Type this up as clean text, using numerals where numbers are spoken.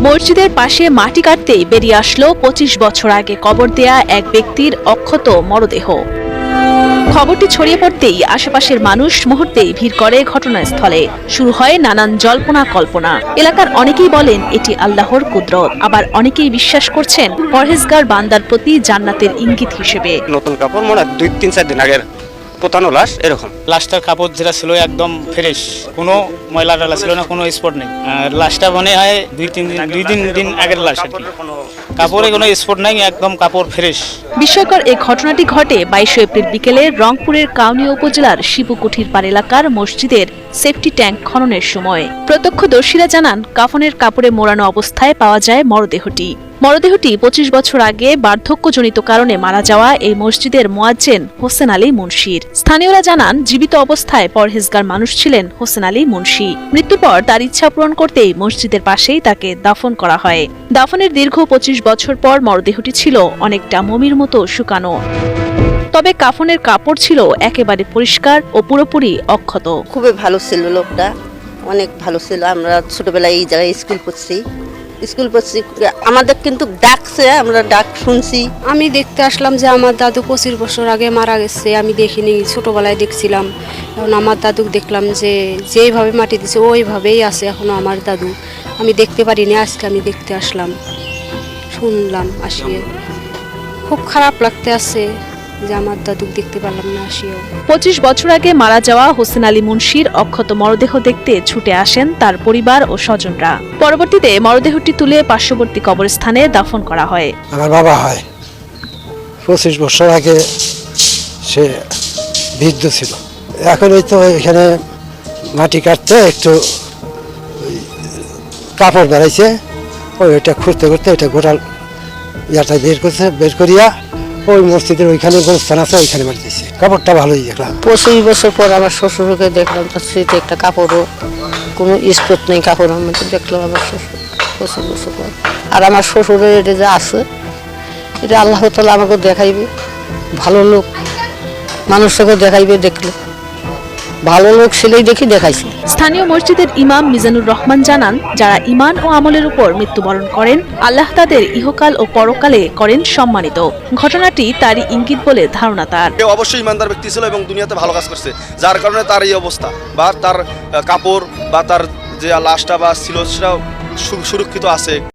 মসজিদের পাশে মাটি কাটতেই বেরিয়ে আসলো ২৫ বছর আগে কবর দেয়া এক ব্যক্তির অক্ষত মরদেহ। খবরটি ছড়িয়ে পড়তেই আশেপাশের মানুষ মুহূর্তেই ভিড় করে ঘটনাস্থলে। শুরু হয় নানান জল্পনা কল্পনা। এলাকার অনেকেই বলেন এটি আল্লাহর কুদরত, আবার অনেকেই বিশ্বাস করছেন পরহেজগার বান্দার প্রতি জান্নাতের ইঙ্গিত হিসেবে। নতুন কাপড় মনে ২-৩-৪ দিন আগের পোতানো লাশ এরকম। লাশটার কাপড় যেটা ছিল একদম ফ্রেশ, কোনো ময়লা টালা ছিল না, কোনো স্পট নেই। লাশটা মনে হয় ২-৩ দিন আগের লাশ আর কি। কাপড়ে কোনো স্পট নাই, একদম কাপড় ফ্রেশ। বিস্ময়কর এই ঘটনাটি ঘটে ২২ এপ্রিল বিকেলে রংপুরের কাউনিয়া উপজেলার শিবকুঠির পাড় এলাকার মসজিদের সেফটি ট্যাঙ্ক খননের সময়। প্রত্যক্ষদর্শীরা জানান কাফনের কাপড়ে মোড়ানো অবস্থায় পাওয়া যায় মরদেহটি। ২৫ বছর আগে বার্ধক্যজনিত কারণে মারা যাওয়া এই মসজিদের মুয়াজ্জিন হোসেন আলী মুন্সির। স্থানীয়রা জানান জীবিত অবস্থায় পরহেজগার মানুষ ছিলেন হোসেন আলী মুন্সি। মৃত্যুর পর তার ইচ্ছা পূরণ করতেই মসজিদের পাশেই তাকে দাফন করা হয়। দাফনের দীর্ঘ ২৫ বছর পর মরদেহটি ছিল অনেকটা মমির মতো শুকানো, তবে কাফনের কাপড় ছিল একেবারে পরিষ্কার ও পুরোপুরি অক্ষত। খুবই ভালো ছিল লোকটা, অনেক ভালো ছিল। আমরা ছোটবেলায় এই জায়গায় স্কুল পড়ছি, আমাদের কিন্তু ডাকছে, আমরা ডাক শুনছি। আমি দেখতে আসলাম যে আমার দাদু ২৫ বছর আগে মারা গেছে। আমি দেখিনি, ছোটবেলায় দেখছিলাম। এখন আমার দাদু দেখলাম যে যেইভাবে মাটি দিছে ওইভাবেই আছে এখনো আমার দাদু। আমি দেখতে পারিনি, আজকে আমি দেখতে আসলাম, শুনলাম আসিয়ে। খুব খারাপ লাগতে আছে যে আমার দাদু দেখতে পারলাম না আসিও। ২৫ বছর আগে মারা যাওয়া হোসেন আলী মুন্সির অক্ষত মরদেহ দেখতে ছুটে আসেন তার পরিবার ও স্বজনরা। পরবর্তীতে মরদেহটি তুলে পার্শ্ববর্তী কবরস্থানে দাফন করা হয়। আমার বাবা হয় ২৫ বছর আগে সে বৃদ্ধ ছিল। এখন ওই তো এখানে মাটি কাটতে একটু কাপড় বেড়াইছে, ওইটা খুঁড়তে খুঁড়তে ওইটা গোটাল ইয়াটা বের করিয়া ওই মসজিদের ওইখানে গোরস্থান আছে, ওইখানে মাটি দিয়েছে। কাপড়টা ভালোই দেখলাম। ২৫ বছর পর আমার শ্বশুরকে দেখলাম, তার স্মৃতি একটা কাপড়ও কোনো স্পট নেই কাপড়ের মধ্যে দেখলাম আমার শ্বশুর ২৫ বছর পর। আর আমার শ্বশুরের এটা যে আছে, এটা আল্লাহ তাআলা আমাকে দেখাইবে। ভালো লোক মানুষকে দেখাইবে, দেখলে ভালো লোক ছেলেই দেখি দেখাইছে। স্থানীয় মসজিদের ইমাম মিজানুর রহমান জানান, যারা ঈমান ও আমলের উপর মৃত্যুবরণ করেন আল্লাহ তাদের ইহকাল ও পরকালে করেন সম্মানিত। ঘটনাটি তারই ইঙ্গিত বলে ধারণা তার। অবশ্যই ইমানদার ব্যক্তি ছিল এবং দুনিয়াতে ভালো কাজ করছে, যার কারণে তার এই অবস্থা, বা তার কাপড় বা তার যে লাশটা বা ছিল সেটা সুরক্ষিত আছে।